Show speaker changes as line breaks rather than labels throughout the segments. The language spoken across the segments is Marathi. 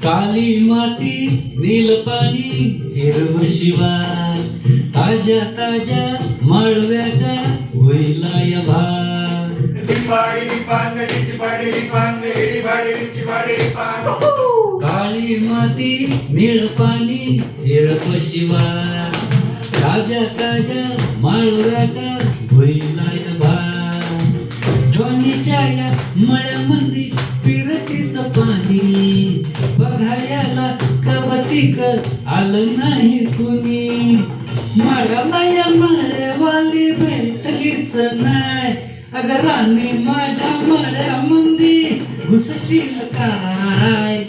काली माती नील पाणी हिरव शिवार ताज्या ताज्या माळव्याच्या होईला या भार काळी माती नीळ पाणी हिरव शिवार ताज्या ताज्या माळव्याच्या होईला या भार ज्वानीच्या या मळ्यामध्ये पिरतीचं पाणी बघायला कवतिक आलं नाही कुणी मळ्याला या मळ्यावाली भेटलीच नाही अगं राणी माझ्या मळ्यामध्ये घुसशील काय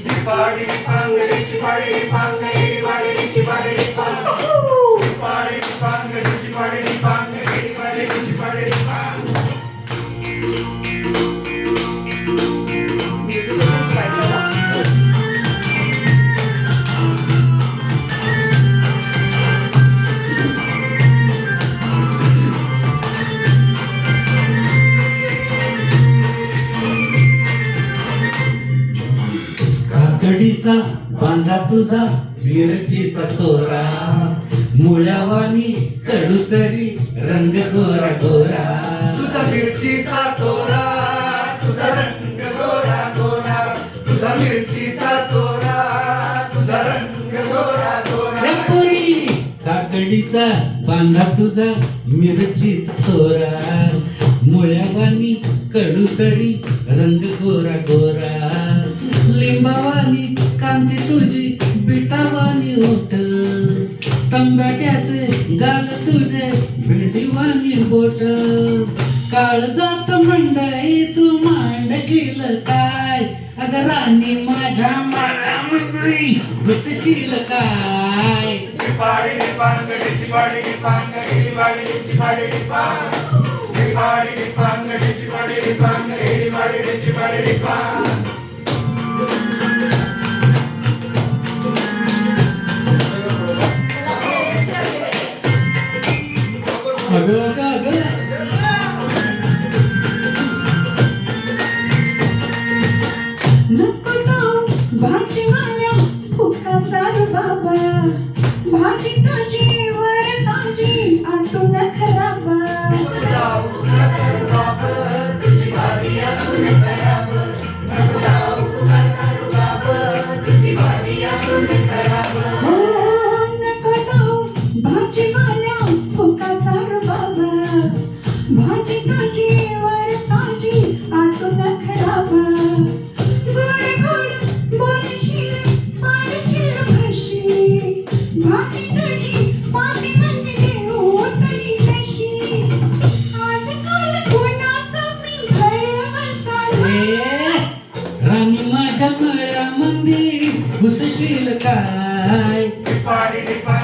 काकडीचा बांधा तुझा मिरचीचा तोरा मुळ्यावानी कडू तरी रंग गोरा गोरा
तुझा मिरचीचा तोरा तुझा रंग गोरा गोरा तुझा मिरचीचा तोरा तुझा रंग गोरा गोरा
पुरी काकडीचा बांधा तुझा मिरचीचा तोरा मुळ्यावानी कडू तरी रंग गोरा गोरा लिंबावानी कांती तुझी बिटावानी ओठ टंबाट्याचे गाल तुझे भेंडीवानी बोट काळ जात मंडई तू मांडशील काय अगं राणी माझ्या माळ्यामध्ये घुसशील काय
नको जाऊ भाजीवाल्या फुटकाचा रे बाबा भाजी ताजी वर ताजी आतून खराबा हो नको जाऊ भाजीवाल्या फुटकाचा रे बाबा भाजी ताजी वर ताजी आतून खराबा गोड गोड बोलशील पाडशील भाषी भाजी तुझी पापी म्हणते देऊ तरी कशी आजकाल कोणाचा मी घर बसाला
राणी माझ्या मळ्यामध्ये घुसशील काय
Body,